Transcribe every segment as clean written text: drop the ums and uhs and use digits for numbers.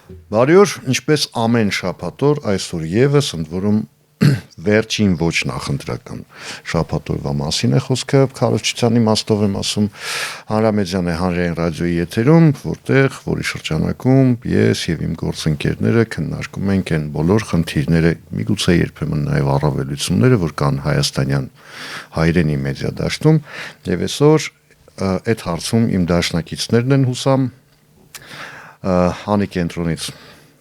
Բարի օր, ինչպես ամեն շաբաթօր, այսօր եւս ընդ որում վերջին ոչ նախընտրական շաբաթօրվա մասին է խոսքը, քարոզչության իմաստով եմ ասում, Հանրամեդիան է հանրային ռադիոյի եթերում, որի շրջանակում ես եւ իմ գործընկերները քննարկում ենք այն բոլոր խնդիրները, միգուցե երբեմն նաեւ առավելությունները, որ կան հայաստանյան հայրենի մեդիա դաշտում, եւ այսօր այդ հարցում իմ դաշնակիցներն են հուսամ Հանի կենտրոնից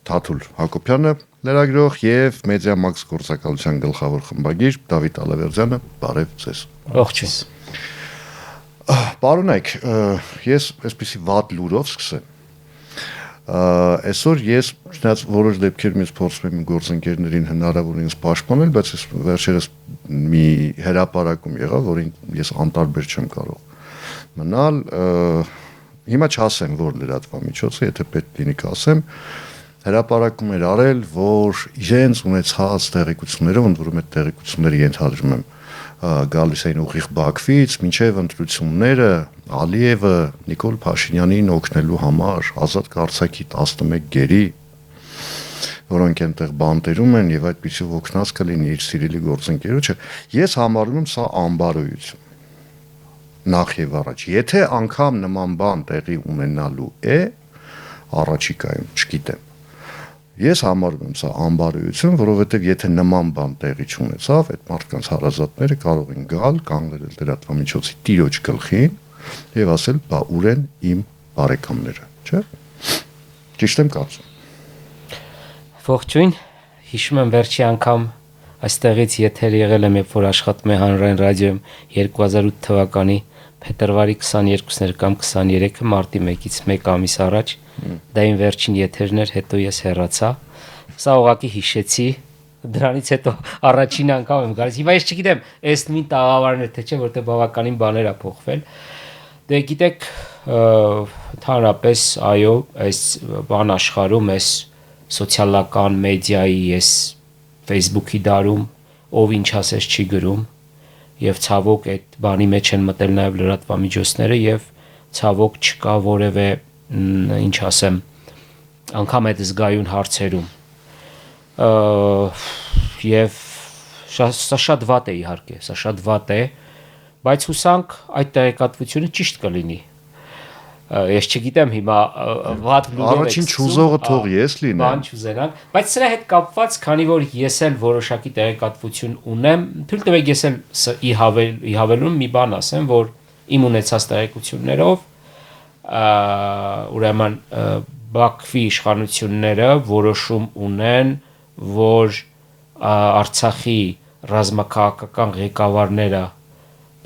Թաթուլ Հակոբյանը, լրագրող եւ Մեդիա Մաքս գործակալության գլխավոր խմբագիր Դավիթ Ալավերդյանը, բարև ձեզ։ Ողջույն։ Պարոնայք, ես այսպեսի վատ լուրով սկսեմ։ Այսօր ես չնայած որոշ դեպքերում ես փորձում եմ գործընկերներին հնարավորինս պաշտպանել, բայց ես վերջերս մի հրապարակում եղա, որին ես անտարբեր չեմ կարող մնալ, հիմա չասեմ, որ լրատվամիջոցը, եթե պետք լինի կասեմ, հրապարակում էր արել, որ իրենց ունեցած տեղեկությունները, ընդ որում այդ տեղեկությունները ենթադրում եմ գալիս էին ուղիղ Բաքվից, մինչև ընտրությունները Ալիևը Նիկոլ Փաշինյանին օգնելու համար ազատ կարծիքի 11 գերի, որոնք այնտեղ բանտերում են եւ այդպիսի օգնած կլինի իր սիրելի գործընկերոջը, ես համարում եմ սա անբարոյություն։ Նախ եւ առաջ, եթե անգամ նման բան տեղի ունենալու է առաջիկայում, չգիտեմ։ Ես համարում եմ սա անբարոյություն, որովհետեւ եթե նման բան տեղի չունեցավ, այդ մարդկանց հարազատները կարող են գալ, կանգնել լրատվամիջոցի տիրոջ գլխին եւ ասել՝ «Բա ուր են իմ բարեկամները», չէ՞։ Ճիշտ եմ կարծում։ Ողջույն, հիշում եմ վերջի անգամ այստեղից եթեր եղել եմ, երբ որ աշխատում եմ հանրային ռադիոյում 2008 թվականի փետրվարի 22-ը կամ 23-ը մարտի 1-ից 1 ամիս առաջ, դա իմ վերջին եթերն էր, հետո ես հեռացա։ Սա ուղղակի հիշեցի, դրանից հետո առաջին անգամ եմ գալիս։ Հիմա ես չգիտեմ, այս նույն տաղավարն է թե չէ, որտեղ բավականին բաներ ա փոխվել։ Դե գիտեք, ընդհանրապես այո, այս բան աշխարհում, այս սոցիալական մեդիայի, այս Facebook-ի դարում ով ինչ ասես չի գրում եւ ցավոք այդ բանի մեջ են մտել նաեւ լրատվամիջոցները եւ ցավոք չկա որևէ ինչ ասեմ անգամ այդ զգայուն հարցերում եւ սա շատ վատ է իհարկե, սա շատ վատ է, բայց հուսանք այդ տեղեկատվությունը ճիշտ կլինի։ Ես չգիտեմ հիմա վատ լուրով առաջին ճուզողը թող ես լինեմ, բան չուզենանք, բայց սրա հետ կապված, քանի որ ես էլ որոշակի տեղեկատվություն ունեմ, թույլ տվեք ես էլ ի հավելում մի բան ասեմ, որ իմ ունեցած տեղեկություններով ուրեմն Բաքվի իշխանությունները որոշում ունեն, որ Արցախի ռազմաքաղաքական ղեկավարները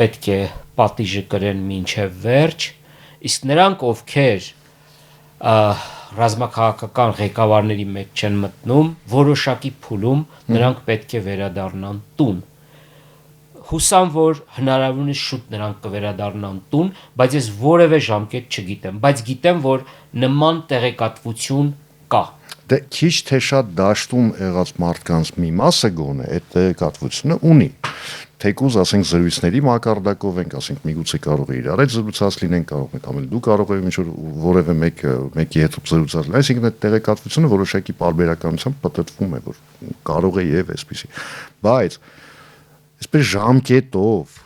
պետք է պատիժը կրեն մինչև վերջ, իսկ նրանք ովքեր ռազմաքաղաքական ղեկավարների մեջ չեն մտնում, որոշակի փուլում նրանք պետք է վերադառնան տուն։ Հուսամ, որ հնարավորինս շուտ նրանք կվերադառնան տուն, բայց ես որևէ ժամկետ չգիտեմ, բայց գիտեմ, որ նման տեղեկատվություն կա։ Դե քիչ թե շատ դաշտում եղած մարդկանց մի մասը գոնե այդ տեղեկատվությունը ունի։ Թեկուզ ասենք զրույցների մակարդակով ենք, ասենք միգուցե կարող է իրար այդ զրուցած լինեն, կարող է կամ էլ դու կարող ես ինչ-որ որևէ մեկի հետ զրուցած լինել, այսինքն այդ տեղեկատվությունը որոշակի պարբերականությամբ պատտվում է, որ կարող է եւ այսպեսի։ Բայց այսպես ժամկետով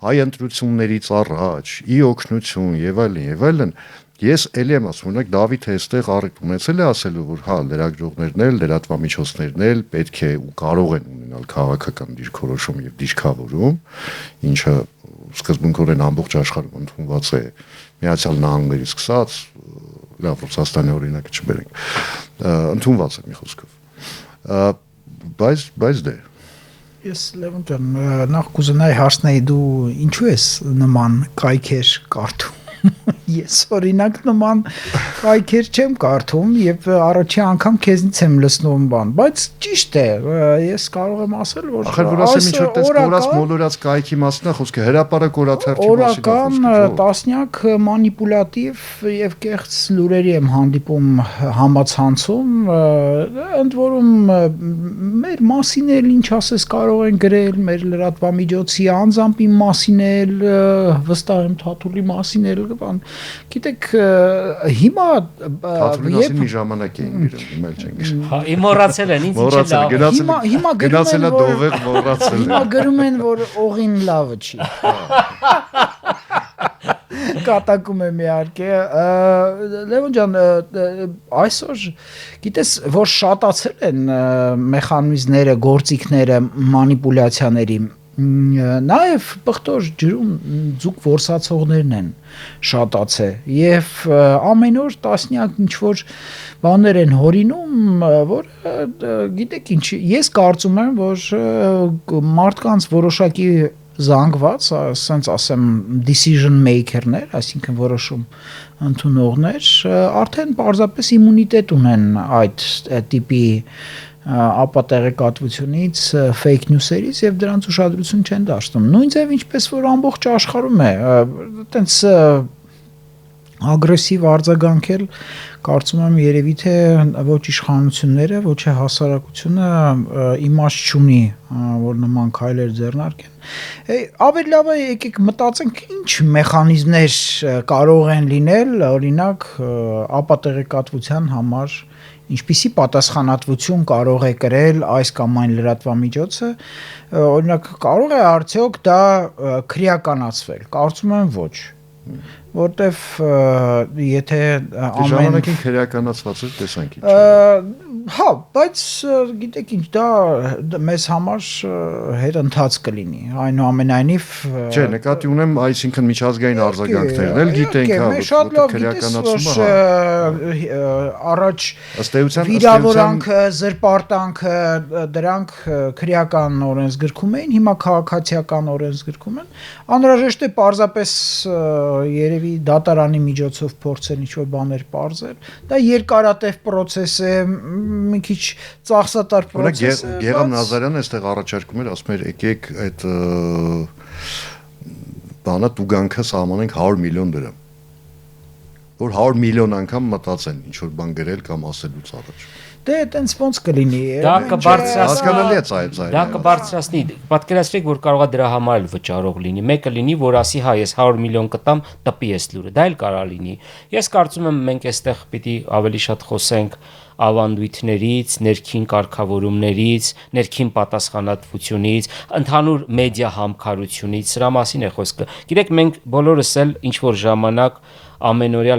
այ ընտրություններից առաջ, ի օգնություն եւ այլն, ես ելի եմ ասում, օրինակ Դավիթը այստեղ առիթ ունեցել է ասելու, որ հա լրագրողներն էլ, լրատվամիջոցներն էլ պետք է ու կարող են ունենալ քաղաքական դիրքորոշում եւ դիրքավորում, ինչը սկզբունքորեն ամբողջ աշխարհում ընդունված է, Միացյալ Նահանգներից սկսած, լավ Ռուսաստանի օրինակը չբերենք, ընդունված է մի խոսքով։ Բայց դե Ես Լևոն ջան, նախ կուզենայի հարցնեի դու ինչու ես նման կայքեր կարդում։ Ես օրինակ նման կայքեր չեմ կարդում եւ առաջի անգամ քեզնից եմ լսնում բան, բայց ճիշտ է, ես կարող եմ ասել, որ ախր որ ասեմ ինչ որ տես կորած մոլորած կայքի մասն է խոսքը, հրապարակ օրաթերթի մասին է խոսքը։ Օրական տասնյակ մանիպուլատիվ եւ կեղծ լուրերի եմ հանդիպում համացանցում, ընդ որում մեր մասին էլ ինչ ասես կարող են գրել, մեր լրատվամիջոցի անձամբ իմ մասին էլ, վստահ եմ Թաթուլի մասին էլ բան Գիտեք, հիմա Թատրոնին մի ժամանակ էին գրում, հիմա էլ չեն գրում։ Հա, իմ մոռացել են, ինձ ինչ լավ։ Հիմա գնացել է դովեր, մոռացել հիմա գրում են, որ օղին լավը չի։ Կատակում եմ իհարկե։ Լևոն ջան, այսօր գիտես, որ շատացել են մեխանիզմները, գործիքները մանիպուլյացիաների, նաև բխտոր ջրում ձուկ որսացողներն են շատացել եւ ամեն օր տասնյակ ինչ որ բաներ են հորինում, որ գիտեք ինչ, ես կարծում եմ, որ մարդկանց որոշակի զանգված, ասենց ասեմ, decision maker-ներ, այսինքն որոշում ընդունողներ, արդեն պարզապես իմունիտետ ունեն այդ տիպի ապատեղեկատվությունից, fake news-երից եւ դրանց ուշադրություն չեն դարձնում։ Նույն ձև ինչպես որ ամբողջ աշխարհում է, այտենց ագրեսիվ արձագանքել, կարծում եմ երևի թե ոչ իշխանությունները, ոչ է հասարակությունը իմաստ չունի, որ նման քայլեր ձեռնարկեն։ Ավելի լավ է եկեք մտածենք ինչ մեխանիզմներ կարող են լինել, օրինակ ապատեղեկատվության համար, ինչպիսի պատասխանատվություն կարող է կրել այս կամ այն լրատվամիջոցը, օրինակ կարող է արդյոք դա քրեականացվել, կարծում եմ ոչ, որտեվ եթե ամեն ժամանակին քրեականացված էր տեսանք ինչ։ Հա, բայց գիտեք ինչ, դա մեզ համար հետընթաց կլինի, այնուամենայնիվ Չէ, նկատի ունեմ, այսինքն միջազգային արձագանքներն էլ գիտենք, հա, շատ լավ քրեականացումը, առաջ ըստ էության վիրավորանքը, զրպարտանքը, դրանք քրեական օրենսգրքում էին, հիմա քաղաքացիական օրենսգրքում են, անհրաժեշտ է պարզապես երևի դատարանի միջոցով փորձել ինչ-որ բաներ պարզել, դա երկարատև պրոցես է, մի քիչ ծախսատար պրոցես է։ Գեգամ Նազարյանը այստեղ առաջարկում էր, ասում էր, եկեք այդ բանը տուգանքը սահմանենք 100 միլիոն դրամ, որ 100 միլիոն անգամ մտածեն ինչ որ բան գրել կամ ասելուց առաջ։ Դե այտենց ոնց կլինի։ Դա հասկանալի է ծայր։ Դա կբարձրացնի։ Պատկերացրեք, որ կարողա դրա համար էլ վճարող լինի։ Մեկը լինի, որ ասի, հա, ես 100 միլիոն կտամ, տպի ես լուրը։ Դա էլ կարող լինի։ Ես կարծում եմ մենք այստեղ պիտի ավելի շատ խոսենք ավանդույթներից, ներքին կարգավորումներից, ներքին պատասխանատվությունից, ընդհանուր մեդիա համքարությունից, սրա մասին է խոսքը։ Գիտեք, մենք բոլորս էլ ինչ որ ժամանակ ամենօրյա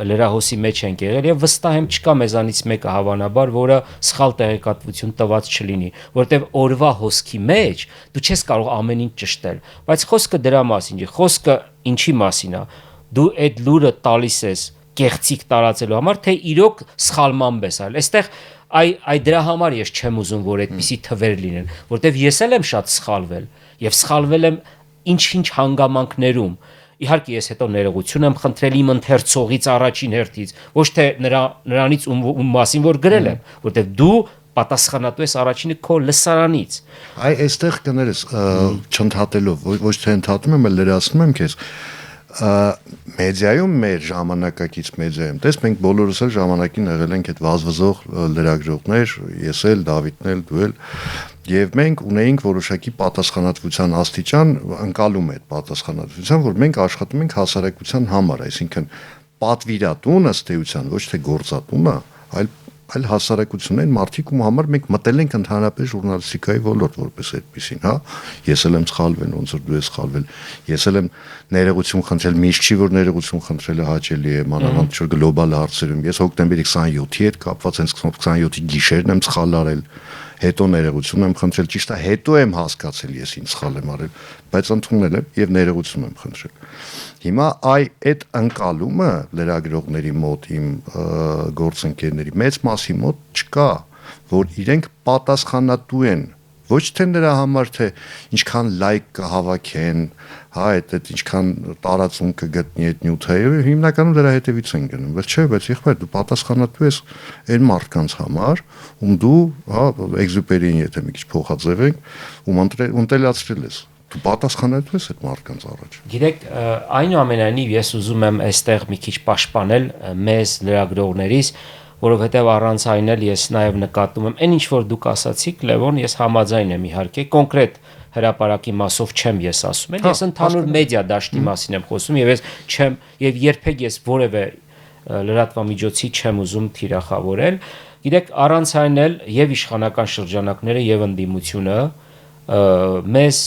լրահոսի մեջ ենք եղել եւ վստահ եմ չկա մեզանից մեկը հավանաբար, որը սխալ տեղեկատվություն տված չլինի, որտեւ օրվա հոսքի մեջ դու չես կարող ամեն ինչ ճշտել, բայց խոսքը դրա մասին է, խոսքը ինչի մասին է, դու այդ լուրը տալիս ես կեղծիք տարածելու համար, թե իրոք սխալմամբ ես այլ, այստեղ այ դրա համար ես չեմ ուզում, որ այդպիսի թվեր լինեն, որտեվ ես էլ եմ շատ սխալվել եւ սխալվել եմ ինչ-ինչ հանգամանքներում։ Իհարկե ես հետո ներողություն եմ խնդրել իմ ընթերցողից առաջին հերթից, ոչ թե նրանից ում մասին որ գրել եմ, որտեվ դու պատասխանատու ես առաջինը քո լսարանից։ Այստեղ կներես չընդհատելով, ոչ թե ընդհատում եմ, այլ լրացնում եմ քեզ։ Մեդիայում մեր ժամանակակից մեդիայում, տես մենք բոլորս էլ ժամանակին եղել ենք այդ վազվզող լրագրողներ, ես էլ, Դավիթն էլ, դու էլ, եւ մենք ունեինք որոշակի պատասխանատվության աստիճան, ընկալում է այդ պատասխանատվության, որ մենք աշխատում ենք հասարակության համար, այսինքն պատվիրատուն ըստ էության, ոչ թե գործատունը, այլ հասարակությունն են մարդիկ ում համար մենք մտել ենք ընդհանրապես ժուրնալիստիկայի ոլորտ որպես այդպեսին, հա, ես էլ եմ սխալվել, ոնց որ դու ես սխալվել, ես էլ եմ ներողություն խնդրել, միշտ չի որ ներողություն խնդրելը հաճելի է, մանավանդ որ գլոբալ հարցերում, ես հոկտեմբերի 27-ի հետ կապված հենց 27-ի գիշերն եմ սխալ արել, հետո ներողություն եմ խնդրել, ճիշտ է, հետո եմ հասկացել ես ինչ սխալ եմ արել, բայց ընդունել եմ եւ ներողություն եմ խնդրել։ Հիմա այդ ընկալումը լրագրողների մոտ, իմ գործընկերների մեծ մասի մոտ չկա, որ իրենք պատասխանատու են, ոչ թե նրա համար, թե ինչքան լայք կհավաքեն, հա, այդ ինչքան տարածում կգտնի այդ նյութը, հիմնականում դրա հետևից են գնում, բայց չէ, բայց եղբայր դու պատասխանատու ես այն մարդկանց համար, ում դու, հա, Էքզյուպերիին եթե մի քիչ փոխաձևենք, ում ընտելացրել ես, դու պատասխանատու ես այդ մարդկանց առաջ։ Գիտեք, այնուամենայնիվ ես ուզում եմ այստեղ մի քիչ պաշտպանել մեզ լրագրողներից, որովհետև առանց այն էլ ես նաև նկատում եմ, այն ինչ որ դուք ասացիք, Լևոն, ես համաձայն եմ իհարկե, կոնկրետ հրապարակի մասով չեմ ես ասում, ես ընդհանուր մեդիա դաշտի մասին եմ խոսում եւ ես չեմ եւ երբեք ես որևէ լրատվամիջոցի չեմ ուզում թիրախավորել։ Գիտեք, առանց այն էլ եւ իշխանական շրջանակները եւ ընդդիմությունը մեզ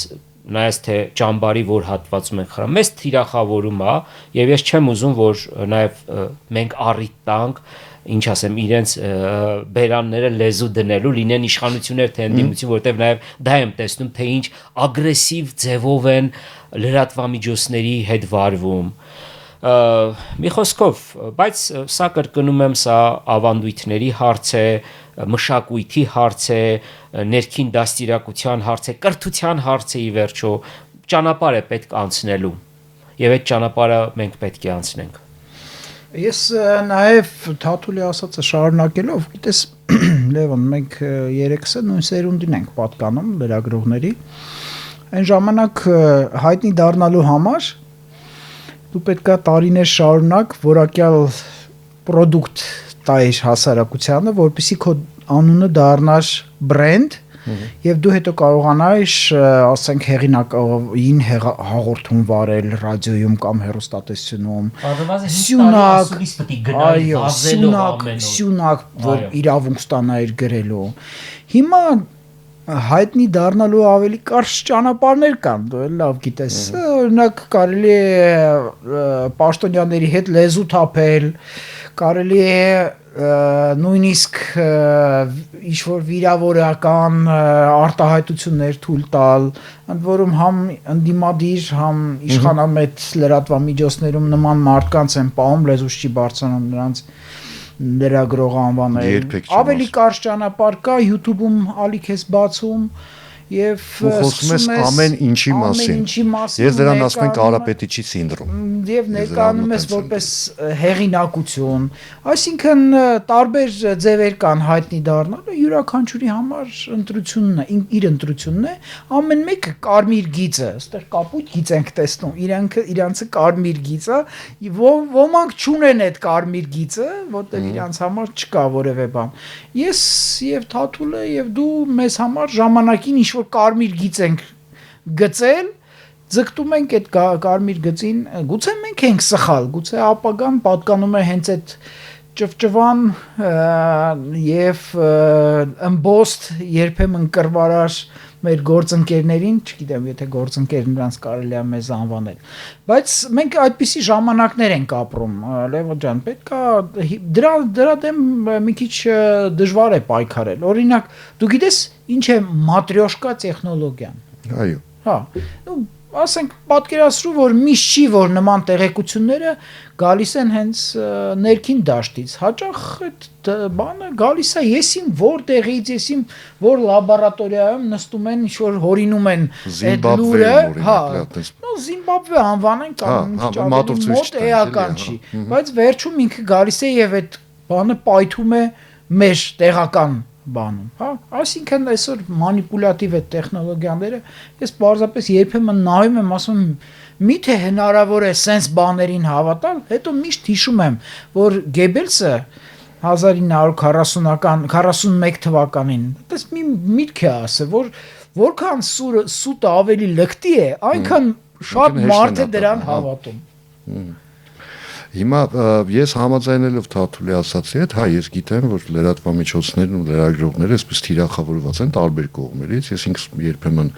նայած թե ճամբարի որ հատվածում ենք խրամ, մեզ թիրախավորում է եւ ես չեմ ուզում որ նաեւ մենք առիթ տանք ինչ ասեմ իրենց բերանները լեզու դնելու լինեն իշխանություններ թե ընդդիմություն, որտեվ նաեւ դա եմ տեսնում թե ինչ ագրեսիվ ձևով են լրատվամիջոցների հետ վարվում։ Մի խոսքով, բայց սա կրկնում եմ, սա ավանդույթների հարց է, մշակույթի հարց է, ներքին դաստիարակության հարց է, կրթության հարց է ի վերջո, ճանապարհ է պետք անցնելու եւ այդ ճանապարհը մենք պետք է անցնենք։ Ես նաև Թաթուլի ասածը շարունակելով, գիտես Լևոն, մենք երեքսը նույն սերունդին ենք պատկանում լրագրողների։ Այն ժամանակ հայտնի դառնալու համար դու պետքա տարիներ շարունակ որակյալ պրոդուկտ տայր հասարակությանը, որպեսզի քո անունը դառնար բրենդ եւ դու հետո կարողանայիր, ասենք, հեղինակային հաղորդում վարել ռադիոյում կամ հեռուստատեսությունում։ Սյունակ, որ իրավունք ստանայիր գրելու։ Հիմա հայտնի դառնալու ավելի կարճ ճանապարհներ կան, դու լավ գիտես, օրինակ կարելի է պաշտոնյաների հետ լեզու թափել, կարելի է նույնիսկ ինչ-որ վիրավորական արտահայտություններ թույլ տալ, ընդ որում համ ընդդիմադիր, համ իշխանամետ լրատվամիջոցներում նման մարդկանց են պահում, լեզուս չի բարձրանում նրանց լրագրող անվանել, ավելի կարճ ճանապարհ կա, YouTube-ում ալիք ես բացում եւ խոսում ես ամեն ինչի մասին։ Ես դրան ասում եմ Կարապետիչի սինդրոմ։ Եվ ներկայանում ես որպես հեղինակություն, այսինքն տարբեր ձևեր կան հայտնի դառնալու, յուրաքանչյուրի համար ընտրությունն է, իր ընտրությունն է, ամեն մեկը կարմիր գիծը, այստեղ կապույտ գիծ ենք տեսնում, իրանցը կարմիր գիծ է, ոմանք չունեն այդ կարմիր գիծը, որտեղ իրանց համար չկա որևէ բան։ Ես եւ Թաթուլը եւ դու մեզ համար ժամանակին ինչ կարմիր գիծ ենք գծել, ձգտում ենք այդ կարմիր գծին, գուցե մենք ենք սխալ, գուցե ապագան պատկանում է հենց այդ ճվճվան եւ ըմբոստ երբեմն կռվարար մեր գործընկերներին, չգիտեմ, եթե գործընկեր նրանց կարելի է մեզ անվանել, բայց մենք այդպիսի ժամանակներ ենք ապրում, Լևո ջան, պետքա դրա դեմ մի քիչ դժվար է պայքարել։ Օրինակ, դու գիտես ինչ է մատրյոշկա տեխնոլոգիան։ Այո։ Հա, ասենք պատկերացրու, որ միշտ չի, որ նման տեղեկությունները գալիս են հենց ներքին դաշտից, հաճախ այդ բանը գալիս է եսիմ որտեղից, եսիմ որ լաբորատորիայում նստում են, ինչ-որ հորինում են այդ լուրը, հա, Զիմբաբվե անվանեն կամ մոտ էական չի, բայց վերջում ինքը գալիս է եւ այդ բանը պայթում է մեր տեղական բանում, հա, այսինքն այսօր մանիպուլատիվ է տեխնոլոգիաները, ես պարզապես երբեմն նայում եմ, ասում միթե հնարավոր է սենց բաներին հավատալ, հետո միշտ հիշում եմ, որ Գեբելսը 1941 թվականին, այդպես մի միտք է ասել, որ որքան սուտը ավելի լկտի է, այնքան շատ մարդ է դրան հավատում։ Հիմա ես համաձայնելով Թաթուլի ասացի հետ, հա, ես գիտեմ, որ լրատվամիջոցներն ու լրագրողները այսպես թիրախավորված են տարբեր կողմերից, ես ինքս երբեմն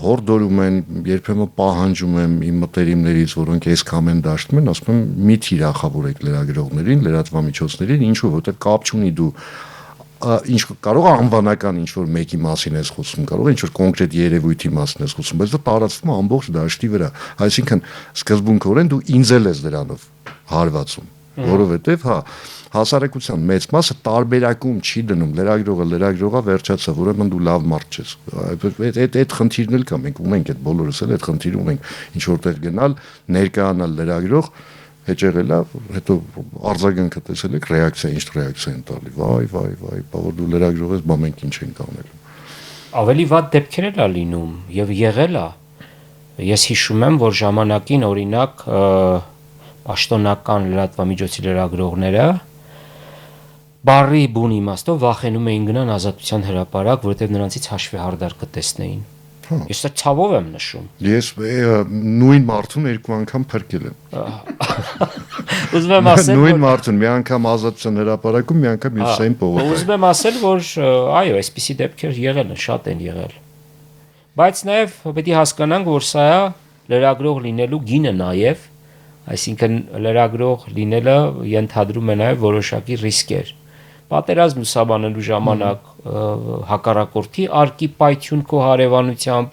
հորդորում են, երբեմն պահանջում եմ իմ մտերիմներից, որոնք այսքան են դաշտում են, ասում եմ մի թիրախավորեք լրագրողներին, լրատվամիջոցներին, ինչու, որտեղ կապ չունի դու ինչ կարող է անվանական ինչ որ մեկի մասին ես խոսում, կարող է ինչ որ կոնկրետ երևույթի մասին ես խոսում, բայց դա տարածվում է ամբողջ դաշտի վրա, այսինքն սկզբունքորեն դու ինձ ես դրանով հարվածում, որովհետև հա հասարակության մեծ մասը տարբերակում չի դնում, լրագրողը վերջացավ, ուրեմն դու լավ մարդ ես, այդ խնդիրն էլ կա, մենք ունենք այդ բոլորս էլ այդ խնդիրը ունենք, ինչ որտեղ գնալ, ներկայանալ լրագրող հեճեղելա, հետո արձագանքը տեսել եք, ռեակցիա, ինչ ռեակցիա են տալի, վայ, բա որ դու լրագրող ես, բա մենք ինչ ենք անելու։ Ավելի վատ դեպքեր էլ է լինում եւ եղել է։ Ես հիշում եմ, որ ժամանակին օրինակ պաշտոնական լրատվամիջոցի լրագրողները բարի բուն իմաստով վախենում էին գնան Ազատության հրապարակ, որովհետեւ նրանցից հաշվի հարդար կտեսնեին։ Ես դա ցավով եմ նշում։ Ես նույն մարդուն երկու անգամ փրկել եմ։ Ուզում եմ ասել, Նույն մարդուն մի անգամ Ազատության հրապարակում, մի անգամ Հյուսիսային փողոցում։ ուզում եմ ասել, որ այո, այսպիսի դեպքեր եղել են, շատ են եղել։ Բայց նաև պետք է հասկանանք, որ սա է լրագրող լինելու գինը նաև, այսինքն լրագրող լինելը ենթադրում է նաև որոշակի ռիսկեր։ Պատերազմ լուսաբանելու ժամանակ հակառակորդի արկի պայթյուն քո հարևանությամբ,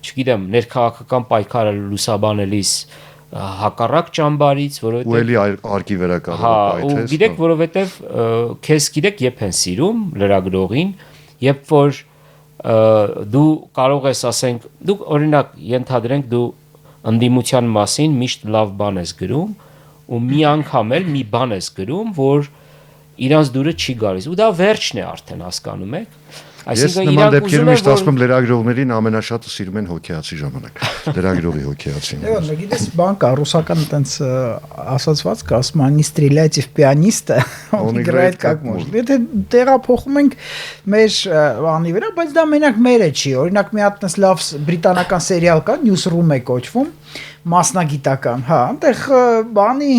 չգիտեմ, ներքաղաքական պայքարը լուսաբանելիս հակառակ ճամբարից, որովհետև ու էլի արկի վերակառուցումը ու գիտեք, որովհետև քեզ գիտեք երբ են սիրում լրագրողին, երբ որ դու կարող ես ասենք, դու օրինակ ենթադրենք դու ընդդիմության մասին միշտ լավ բան ես գրում ու մի անգամ էլ մի բան ես գրում, որ իրանց դուրը չի գալիս ու դա վերջն է արդեն, հասկանում եք։ Ես նման դեպքերում միշտ ասում եմ լրագրողներին ամենաշատը սիրում են հոգեացի ժամանակ։ Լրագրողի հոգեացին։ Այո, գիտես, բան կա, ռուսական այտենց ասացված կա, ասում են «Ստրելյատիվ պիանիստը», он играет как может։ Եթե տեղափոխում ենք մեր բանի վրա, բայց դա մենակ մերը չի։ Օրինակ մի հատ այնպես լավ բրիտանական սերիալ կա, Newsroom է կոչվում, մասնագիտական, հա, այնտեղ բանի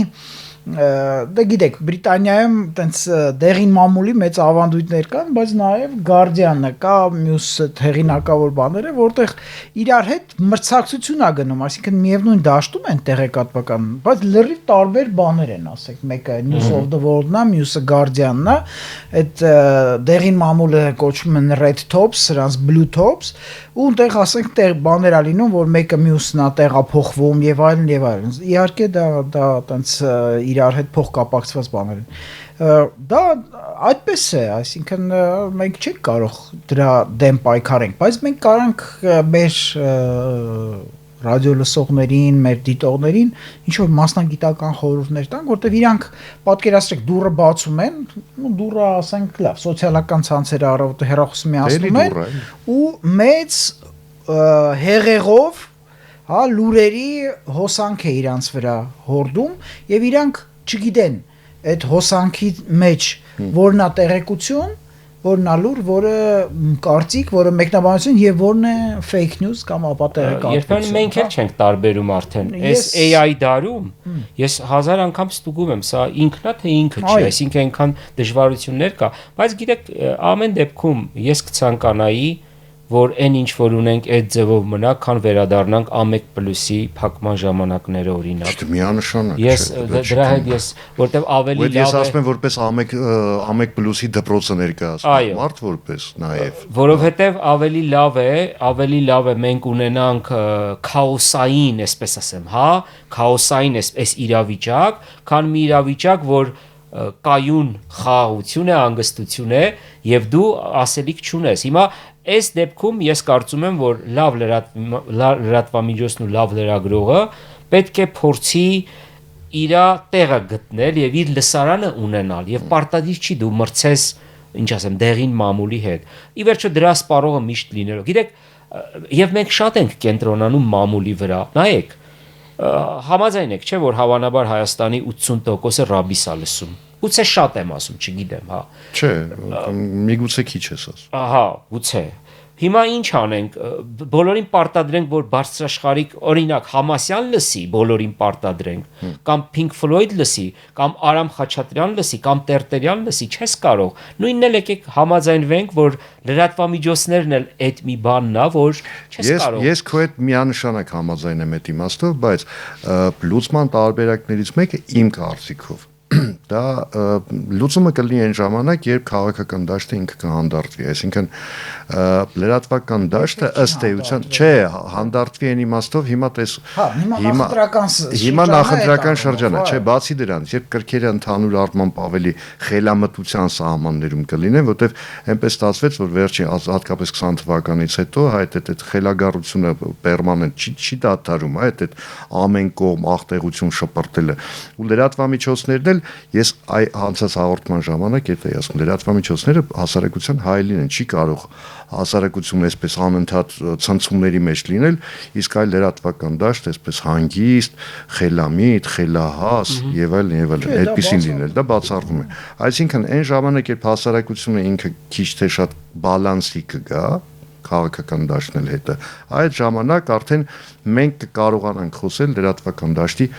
դե գիտեք, Բրիտանիայում տենց դեղին մամուլի մեծ ավանդույթներ կան, բայց նաև Guardian-ը կա, մյուս հեղինակավոր բաները, որտեղ իրար հետ մրցակցություն է գնում, այսինքն միևնույն դաշտում են տեղեկատվական, բայց լրիվ տարբեր բաներ են, ասենք, մեկը News of the World-ն է, մյուսը Guardian-ն է, այդ դեղին մամուլը կոչվում են Red Tops, սրանց Blue Tops, ու այնտեղ ասենք տեղ բաներ ա լինում, որ մեկը մյուսն է տեղափոխվում եւ այլն եւ այլն։ Իհարկե դա տենց իրար հետ փոխկապակցված բաներ են։ Դա այդպես է, այսինքն մենք չենք կարող դրա դեմ պայքարենք, բայց մենք կարանք մեր ռադիո լսողներին, մեր դիտողներին ինչ որ մասնագիտական խորհուրդներ տանք, որտեղ իրանք պատկերացրեք դուրը բացում են, ու դուրը ասենք լավ, սոցիալական ցանցերը առավոտը հեռախոսը միացնում են ու մեծ հեղեղով, հա, լուրերի հոսանք է իրանց վրա հորդում եւ իրանք չգիտեն այդ հոսանքի մեջ որն է տեղեկություն, որն է լուր, որը կարծիք, որը մեկնաբանություն եւ որն է fake news կամ ապատեղեկատվություն։ Երբեմն մենք էլ չենք տարբերում արդեն։ Այս AI դարում ես 1000 անգամ ստուգում եմ, սա ինքնա թե ինքը չի, այսինքն այնքան դժվարություններ կա, բայց գիտեք, ամեն դեպքում ես կցանկանայի, որ այն ինչ որ ունենք այդ ձևով մնա, քան վերադառնանք A1+-ի փակման ժամանակները օրինակ։ Միանշանակ։ Ես դրա հետ ես որտեվ ավելի լավ է։ Ես ասում եմ որպես A1+-ի դպրոցը ներկայացնում, մարդ որպես նաև։ Որովհետև ավելի լավ է մենք ունենանք քաոսային, այսպես ասեմ, հա, քաոսային այս իրավիճակ, քան մի իրավիճակ, որ կայուն խաղաղություն է, անգստություն է եւ դու ասելիք չունես։ Հիմա այս դեպքում ես կարծում եմ, որ լավ լրատվամիջոցն ու լավ լրագրողը պետք է փորձի իր տեղը գտնել եւ իր լսարանը ունենալ եւ պարտադիր չի դու մրցես, ինչ ասեմ, դեղին մամուլի հետ։ Ի վերջո դրա սպառողը միշտ լինելով։ Գիտեք, եւ մենք շատ ենք կենտրոնանում մամուլի վրա։ Նայեք, համաձայն եք, չէ՞ որ հավանաբար Հայաստանի 80%-ը ռաբիս է լսում։ Գուցե շատ եմ ասում, չգիտեմ, հա։ Չէ, միգուցե քիչ ես ասում։ Ահա, գուցե։ Հիմա ինչ անենք, բոլորին պարտադրենք, որ բարձրաշխարհիկ, օրինակ Համասյան լսի, բոլորին պարտադրենք, կամ Pink Floyd լսի, կամ Արամ Խաչատրյան լսի, կամ Տերտերյան լսի, չես կարող։ Նույնն էլ եկեք համաձայնվենք, որ լրատվամիջոցներն էլ այդ մի բանն է, որ չես կարող։ Ես քո հետ միանշանակ համաձայն եմ այդ իմաստով, բայց լուծման տարբերակներից մեկը իմ կարծիքով դա լուծումը կլինի այն ժամանակ, երբ քաղաքական դաշտը ինքը կհանդարտվի, այսինքն լրատվական դաշտը ըստ էության չէ, հանդարտվի այն իմաստով, հիմա նախընտրական շրջան է, չէ, բացի դրանից, երբ կրքերը ընդհանուր առմամբ ավելի խելամտության սահմաններում կլինեն, որտեվ այնպես ստացվեց, որ վերջին հատկապես 20 թվականից հետո այդ խելագարությունը պերմանենտ չի դադարում, այդ ամեն կողմ աղտեղություն շպրտելը ու լրատվամիջոցներն էլ ես անցած հաղորդման ժամանակ եթե ասում լրատվամիջոցները հասարակության հայելին են, չի կարող հասարակությունը այսպես անընդհատ ցնցումների մեջ լինել, իսկ այլ լրատվական դաշտ այսպես հանգիստ, խելամիտ, խելահաս եւ այլն, այդպեսին լինել, դա բացառվում է։ Այսինքն այն ժամանակ երբ հասարակությունը ինքը քիչ թե շատ բալանսի կգա, քաղաքական դաշտն էլ հետը։ Այդ ժամանակ արդեն մենք կկարողանանք խոսել լրատվական դաշտի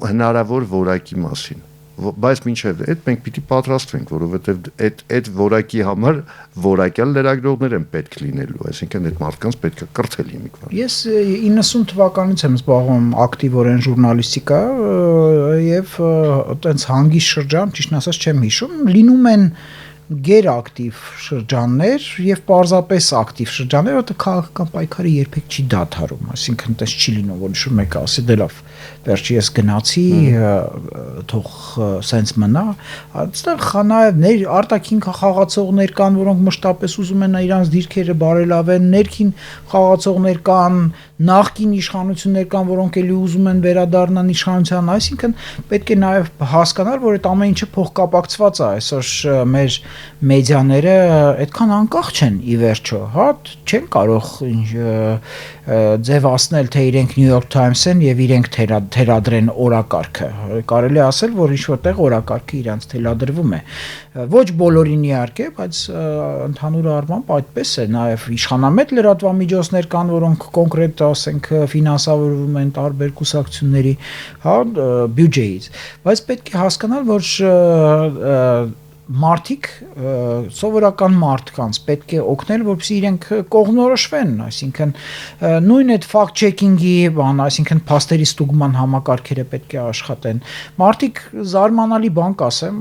հնարավոր որակի մասին։ Բայց մինչև այդ մենք պիտի պատրաստվենք, որովհետև այդ որակի համար որակյալ լրագրողներ են պետք լինելու, այսինքն այդ մարդկանց պետք է կրթել հիմիկվան։ Ես 90 թվականից եմ զբաղվում ակտիվորեն ժուրնալիստիկա եւ այտենց հանգիստ շրջան, ճիշտ ասած չեմ հիշում, լինում են գերակտիվ շրջաններ եւ պարզապես ակտիվ շրջաններ, որտեղ քաղաքական պայքարը երբեք չի դադարում, այսինքն այդպես չի լինում, որ շուտ մեկը ասի դե լավ, վերջի ես գնացի, թող սենց մնա, այստեղ խանայ արտաքին խաղացողներ կան, որոնք մշտապես ուզում են իրանց դիրքերը բարելավեն, ներքին խաղացողներ կան, նախկին իշխանություններ կան, որոնք էլի ուզում են վերադառնան իշխանության, այսինքն պետք է նաեւ հասկանալ, որ այդ ամեն ինչը փոխկապակցված է, այսօր մեր մեդիաները այդքան անկախ չեն ի վերջո, հա, չեն կարող ձևացնել, թե իրենք New York Times են եւ իրենք թելադրեն օրակարգը։ Կարելի է ասել, որ ինչ որտեղ օրակարգը իրանց թելադրվում է։ Ոչ բոլորին իհարկե, բայց ընդհանուր առմամբ այդպես է, նաեւ իշխանամետ լրատվամիջոցներ կան, որոնք կոնկրետ, ասենք, ֆինանսավորվում են տարբեր կուսակցությունների, հա, բյուջեից։ Բայց պետք է հասկանալ, որ մարդիկ սովորական մարդկանց պետք է օգնել, որպեսզի իրենք կողմնորոշվեն, այսինքն նույն այդ fact checking-ի բան, այսինքն փաստերի ստուգման համակարգերը պետք է աշխատեն։ Մարդիկ զարմանալի բան կասեմ,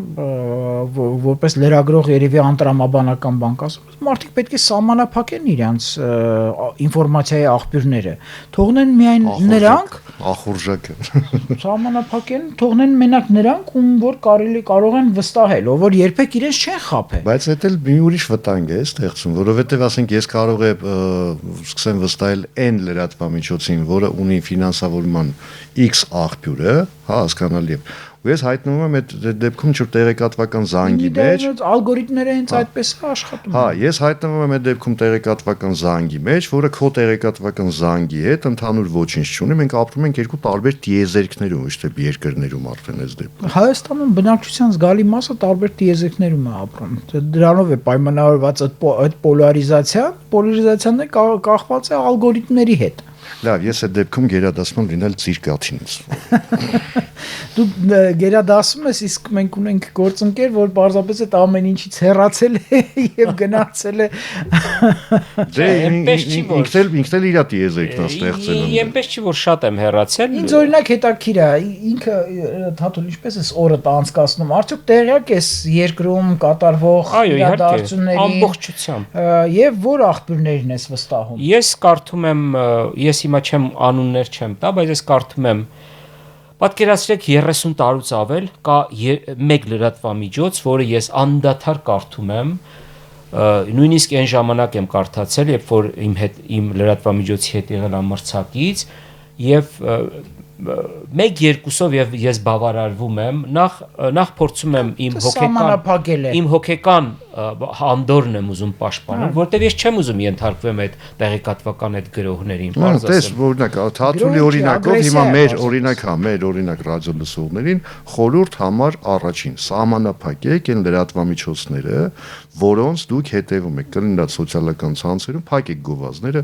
որպես լրագրող երևի անտրամաբանական բան կասեմ, մարդիկ պետք է սահմանափակեն իրենց ինֆորմացիայի աղբյուրները, թողնեն միայն նրանք ախորժակը սահմանափակեն, թողնեն մենակ նրանք, ում որ կարող են վստահել, ով որ երբեք իրենց չեն խաբել։ Բայց դա էլ մի ուրիշ վտանգ է ստեղծում, որովհետև ասենք ես կարող եմ սկսեմ վստահել այն լրատվամիջոցին, որը ունի ֆինանսավորման X աղբյուրը, հա, հասկանալի է։ Ու ես հայտնվում եմ այդ դեպքում տեղեկատվական զանգի մեջ։ Ալգորիթմները հենց այդպես է աշխատում։ Հա, ես հայտնվում եմ այդ դեպքում տեղեկատվական զանգի մեջ, որը քո տեղեկատվական զանգի հետ ընդհանուր ոչինչ չունի։ Մենք ապրում ենք երկու տարբեր տիեզերքներում, ոչ թե երկրներում արդեն այս դեպքում։ Հայաստանում բնակչության զգալի մասը տարբեր տիեզերքներում է ապրում։ Դրանով է պայմանավորված այդ պոլարիզացիան կախված է ալգորիթմների հետ։ Լավ, ես այդ դեպքում գերադասում լինել ցիրկաթինից։ Դու գերադասում ես, իսկ մենք ունենք գործընկեր, որ պարզապես այդ ամեն ինչից հեռացել է եւ գնացել է։ Դե ինքն էլ իր տիեզերքն է ստեղծել։ Այնպես չի, որ շատ եմ հեռացել։ Ինձ օրինակ հետաքրքիր է, ինքը Թաթուլ ինչպես էս օրը անցկացնում, արդյոք տեղյակ ես երկրում կատարվող իրադարձությունների ամբողջությամբ եւ որ աղբյուրներին ես վստահում։ Ես կարդում եմ, ես հիմա չեմ անուններ չեմ տա, բայց ես կարդում եմ պատկերացրեք 30 տարուց ավել կա մեկ լրատվամիջոց, որը ես անդադար կարդում եմ, նույնիսկ այն ժամանակ եմ կարդացել, երբ որ իմ լրատվամիջոցի հետ եղել ամրցակից եւ մեկ երկուսով եւ ես բավարարվում եմ, նախ փորձում եմ իմ հոգեկան անդորն եմ ուզում պաշտպանել, որտեվ ես չեմ ուզում ենթարկվեմ այդ տեղեկատվական այդ գրողներին, բարձր ասեմ։ Դες օրինակ, Թաթուլի օրինակով հիմա մեր օրինակ ռադիոլսողներին խորհուրդ համար առաջին սահմանափակեք այն լրատվամիջոցները, որոնց դուք հետևում եք, կլինի սոցիալական ցանցերում, փակեք գովազդները,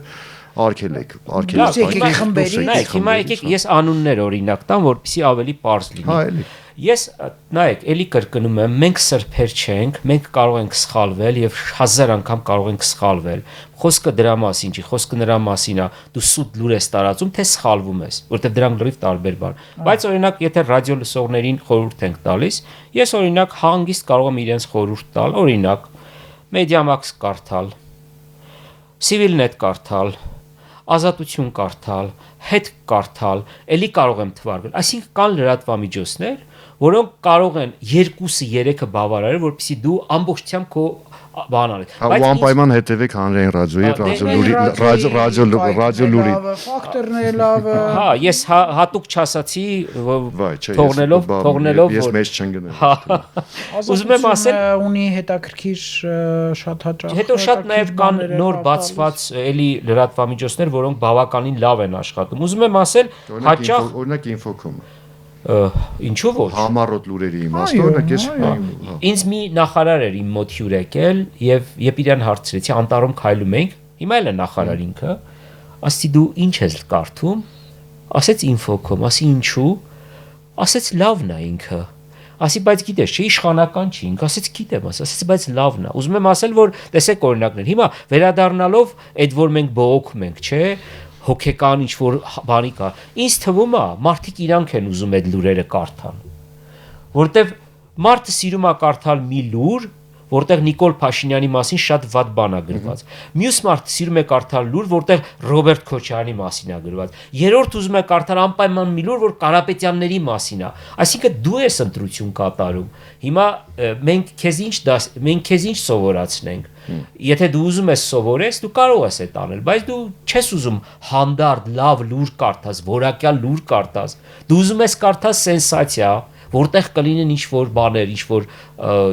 արգելեք խմբերի։ Հիմա եկեք ես անուններ օրինակ տամ, որպեսզի ավելի պարզ լինի։ Հա, էլի։ Ես նայեք, էլի կրկնում եմ, մենք սրբեր չենք, մենք կարող ենք սխալվել եւ 1000 անգամ կարող ենք սխալվել։ Խոսքը դրա մասին չի, խոսքը նրա մասին է, դու սուտ լուր ես տարածում, թե սխալվում ես, որտեվ դրանք լրիվ տարբեր բան։ Բայց օրինակ, եթե ռադիոլսողներին խորհուրդ ենք տալիս, ես օրինակ հանգիստ կարող եմ իրենց խորհուրդ տալ, օրինակ Mediamax կարդալ, Civilnet կարդալ, Ազատություն կարդալ, հետ կարդալ, էլի կարող եմ թվարկել։ Այսինքն կան լրատվամիջոցներ, որոնք կարող են 2-3-ը բավարարել, որպեսզի դու ամբողջությամբ քո բան անես։ Բայց անպայման հետևեք հանրային ռադիոյի ռադիոլուրի։ Ֆակտորն է լավ։ Հա, ես հատուկ չասացի, թողնելով ես մեծ չեմ գնել։ Ուզում եմ ասել, ունի հետաքրքիր շատ հաճախ։ Հետո շատ նաև կան նոր բացված էլի լրատվամիջոցներ, որոնք բավականին լավ են աշխատում։ Ուզում եմ ասել, հաճախ օրինակ Infocom։ Ինչու ոչ։ Համառոտ լուրերի իմաստը, օրինակ ես Ինձ մի նախարար էր իմ մոտ հյուր եկել եւ երբ իրան հարցրեցի, անտառում քայլում ենք, հիմա էլ է նախարար ինքը, ասի դու ինչ ես կարդում, ասեց Infocom, ասի ինչու, ասեց լավն է ինքը, ասի բայց գիտես չէ իշխանական չի, ինքը ասեց գիտեմ, ասեց բայց լավն է, ուզում եմ ասել որ տեսեք օրինակներ, հիմա վերադառնալով այդ որ մենք բողոքում ենք, չէ, հոգեկան ինչ որ բանի կա, ինձ թվում է մարդիկ իրանք են ուզում այդ լուրերը կարդան, որտեվ մարդը սիրում է կարդալ մի լուր, որտեղ Նիկոլ Փաշինյանի մասին շատ վատ բան է գրված։ Մյուս մարդը սիրում է կարդալ լուր, որտեղ Ռոբերտ Քոչարյանի մասին է գրված։ Երրորդ ուզում է կարդալ անպայման մի լուր, որ Կարապետյանների մասին է։ Այսինքն դու ես ընտրություն կատարում։ Հիմա մենք քեզ ինչ սովորացնենք։ Եթե դու ուզում ես սովորես, դու կարող ես այդ անել, բայց դու չես ուզում հանդարտ լավ լուր կարդաս, որակյալ լուր կարդաս։ Դու ուզում ես կարդաս սենսացիա, որտեղ կլինեն ինչ-որ բաներ, ինչ-որ,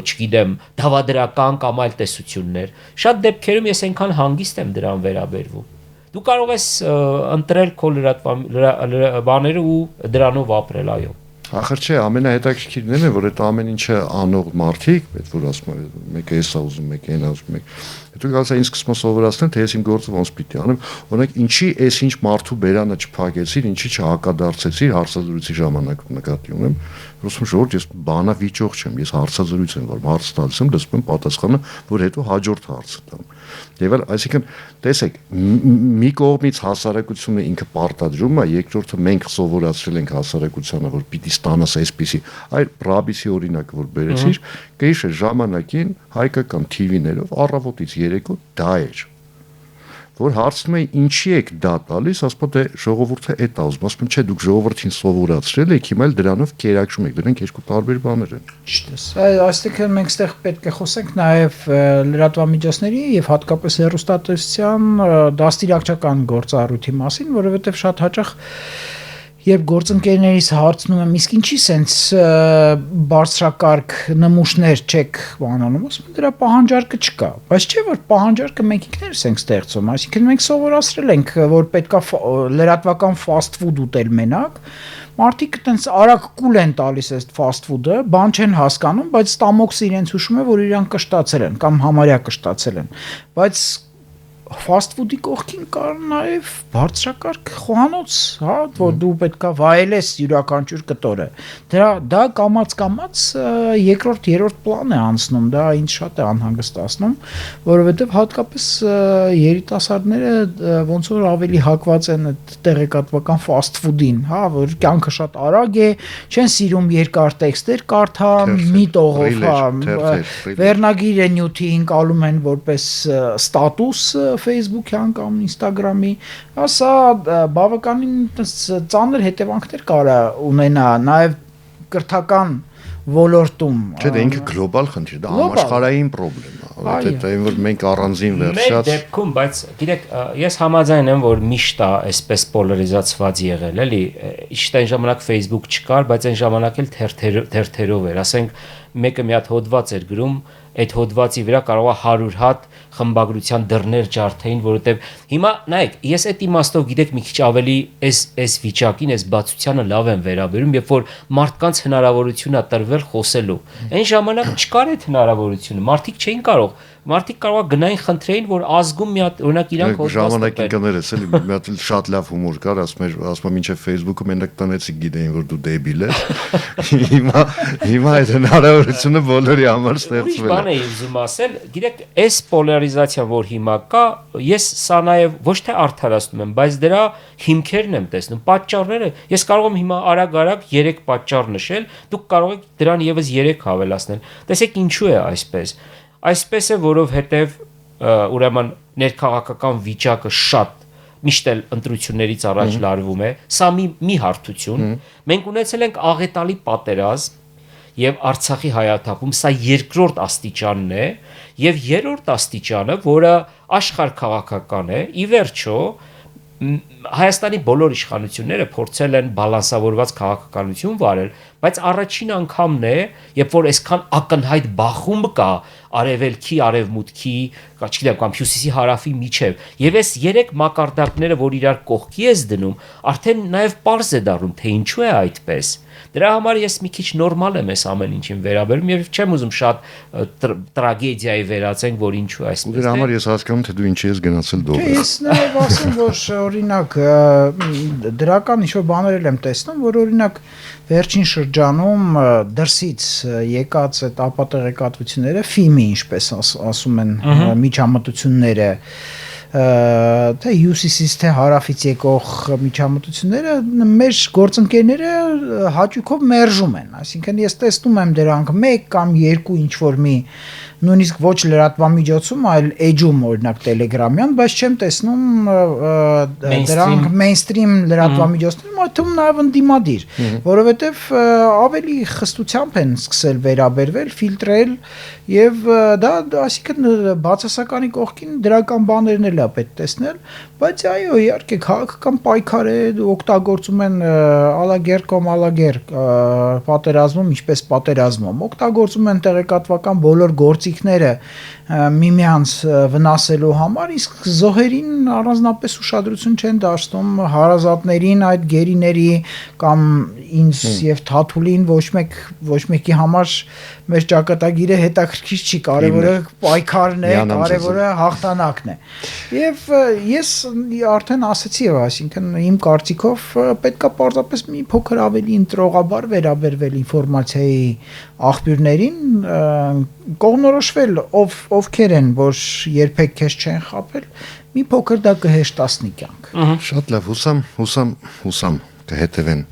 չգիտեմ, դավադրական կամ այլ տեսություններ։ Շատ դեպքերում ես այնքան հանգիստ եմ դրան վերաբերվում։ Դու կարող ես ընտրել քո բաները ու դրանով ապրել, այո։ Ախր չէ, ամենահետաքրքիրն է, որ այդ ամեն ինչը անող մարդիկ, այդ որ ասում են, մեկը էսա ուզում, մեկը այն ուզում, հետո գալիս է ինձ սկսում սովորացնել, թե ես իմ գործը ոնց պիտի անեմ, օրինակ ինչի էս ինչ մարդու բերանը չփակեցիր, ինչի չհակադարձեցիր հարցազրույցի ժամանակ նկատի ունեմ, Ռուսում ժողովուրդ ես բանավիճող չեմ, ես հարցազրույց եմ, որ հարց տալիս եմ, լսում եմ պատասխանը, որ հետո հաջորդ հարցը տամ։ Եվ այսինքն, տեսեք, մի կողմից հասարակությունը ինքը պարտադրում է, երկրորդը մենք սովորացրել ենք հասարակությանը, որ պիտի ստանաս այսպիսի, այլ Ռաբիսի օրինակը որ բերեցիր, կհիշեր ժամանակին հայկական TV-ներով առավոտից երեկո դա էր։ Որ հարցնում է ինչի եք դա տալիս, ասում է ժողովուրդը էդ է ուզում, ասում չէ դուք ժողովրդին սովորացրել եք, հիմա էլ դրանով կերակրում եք, դրանք երկու տարբեր բաներ են։ Ճիշտ է։ Այստեղ մենք այստեղ պետք է խոսենք նաև լրատվամիջոցների եւ հատկապես հեռուստատեսության դաստիարակչական գործառույթի մասին, որովհետեւ շատ հաճախ Երբ գործընկերներից հարցնում եմ, իսկ ինչի սենց բարձրակարգ նմուշներ չեք բանանում, ասում դրա պահանջարկը չկա, բայց չէ որ պահանջարկը մենք ինքներս ենք ստեղծում, այսինքն մենք սովորացրել ենք, որ պետքա լրատվական fast food ուտել մենակ, մարդիկ այտենց արագ կուլ են տալիս այդ fast food-ը, բան չեն հասկանում, բայց ստամոքսը իրենց հուշում է, որ իրանք կշտացել են կամ համարյա կշտացել են, բայց fast food-ի կողքին կար նաև բարձրակարգ խոհանոց, հա, որ դու պետքա վայելես յուրաքանչյուր կտորը։ Դա կամաց երկրորդ, երրորդ պլան է անցնում, դա ինձ շատ է անհանգստացնում, որովհետև հատկապես երիտասարդները ոնց որ ավելի հակված են այդ տեղեկատվական fast food-ին, հա, որ կյանքը շատ արագ է, չեն սիրում երկար տեքստեր կարդալ, մի տողով, հա, վերնագիրը նյութի ընկալում են որպես ստատուս Facebook-յան կամ Instagram-ի, ասա բավականին ծանր հետևանքներ կարա ունենա նաև կրթական ոլորտում։ Չէ, դա ինքը գլոբալ խնդիր է, դա համաշխարհային խնդրեմ է, որովհետեւ այն որ մենք առանձին վերջած։ Մեր դեպքում, բայց գիտեք, ես համաձայն եմ, որ միշտ է այսպես պոլարիզացված եղել, էլի, իշտ այն ժամանակ Facebook չկար, բայց այն ժամանակ էլ թերթերով էր, ասենք մեկը մի հատ հոդված էր գրում, այդ հոդվածի վրա կարող է 100 հատ խմբագրության դռներ ջարդեին, որովհետև հիմա նայեք, ես այդ իմաստով գիտեք մի քիչ ավելի այս վիճակին, այս բացությանը լավ եմ վերաբերում, երբ որ մարդկանց հնարավորություն է տրվել խոսելու։ Այն ժամանակ չկար այդ հնարավորությունը, մարդիկ կարող գնային խնդրեին, որ ազգում մի հատ օրինակ իրանք ժամանակին կներես էլի, մի հատ շատ լավ հումոր կար, ասում մինչև Facebook-ը մենակ տնեցիկ գիտեին, որ դու դեբիլ ես։ Հիմա այդ հնարավորությունը բոլորի համար ստեղծվել է։ Բան էի ուզում ասել, գիտեք, այս պոլարիզացիան, որ հիմա կա, ես սա նաև ոչ թե արդարացնում եմ, բայց դրա հիմքերն եմ տեսնում, պատճառները։ Ես կարող եմ հիմա արագ 3 պատճառ նշել, դուք կարող եք դրան եւս 3 հավելացնել։ Տեսեք ինչու է այսպես։ Այսպես է, որովհետև ուրեմն ներքաղաքական վիճակը շատ միշտ էլ ընտրություններից առաջ լարվում է, սա մի հարթություն, մենք ունեցել ենք աղետալի պատերազմ եւ Արցախի հայաթափում, սա երկրորդ աստիճանն է եւ երրորդ աստիճանը, որը աշխարհքաղաքական է, ի վերջո Հայաստանի բոլոր իշխանությունները փորձել են բալանսավորված քաղաքականություն վարել, բայց առաջին անգամն է, երբ որ այսքան ակնհայտ բախում կա արևելքի, արևմուտքի, չգիտեմ, կամ հյուսիսի հարավի միջև։ Եվ այս երեք մակարդակները, որ իրար կողքի ես դնում, արդեն նաև պարզ է դառնում, թե ինչու է այդպես։ Դրա համար ես մի քիչ նորմալ եմ այս ամեն ինչին վերաբերում եւ չեմ ուզում շատ տրագեդիայի վերածենք, որ ինչու այսպես։ Դրա համար ես հասկանում թե դու ինչի ես գնացել Դովր։ Ես նաև ասեմ, որ օրինակ դրական ինչ-որ բաներ եմ տեսնում, որ օրինակ վերջին շրջանում դրսից եկած այդ ապատեղեկատվությունները ֆիմի, ինչպես ասում են, միջամտությունները թե հյուսիսից թե հարավից եկող միջամտությունները մեր գործընկերները հաճույքով մերժում են, այսինքն ես տեսնում եմ դրանք 1 կամ 2 ինչ-որ մի նույնիսկ ոչ լրատվամիջոցում, այլ էջում օրինակ Telegram-յան, բայց չեմ տեսնում դրանք mainstream լրատվամիջոցներում, այդ թվում նաև ընդդիմադիր, որովհետև ավելի խստությամբ են սկսել վերաբերվել, ֆիլտրել եւ դա այսինքն բացասականի կողքին դրական բաներն էլ է պետք տեսնել, բայց այո, իհարկե քաղաքական պայքար է, օգտագործում են ալագեր կամ ալագեր պատերազմում, ինչպես պատերազմում, օգտագործում են տեղեկատվական բոլոր գործիքները միմյանց վնասելու համար, իսկ զոհերին առանձնապես ուշադրություն չեն դարձնում, հարազատներին, այդ գերիների կամ ինձ եւ Թաթուլին ոչ մեկի համար մեր ճակատագիրը հետաքրքիր չի, կարևորը պայքարն է, կարևորը հաղթանակն է։ Եվ ես արդեն ասացի, այսինքն իմ կարծիքով պետքա պարզապես մի փոքր ավելի ընտրողաբար վերաբերվել ինֆորմացիայի աղբյուրներին, կողմնորոշվել ովքեր են, որ երբեք քեզ չեն խաբել, մի փոքր դա կհեշտացնի կյանք։ Շատ լավ, հուսամ կհետևեն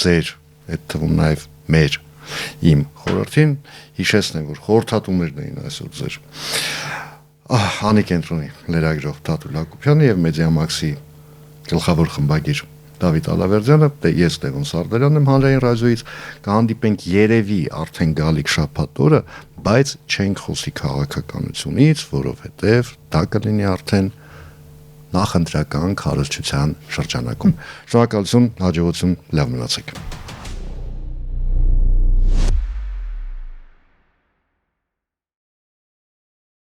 ձեր, այդ թվում նաև մեր իմ խորհրդին, հիշեցնեմ, որ խորհրդատուներն էին այսօր ձեր Անի կենտրոնի լրագրող Թաթուլ Հակոբյանը եւ Մեդիամաքսի գլխավոր խմբագիր Դավիթ Ալավերդյանը, ես Տևոն Սարդարյանն եմ Հանրային ռադիոյից, կհանդիպենք երևի արդեն գալիք շաբաթ օրը, բայց չենք խոսի քաղաքականությունից, որովհետեւ դա կլինի արդեն նախընտրական քարոզչության շրջանակում։ Շնորհակալություն, հաջողություն, լավ մնացեք։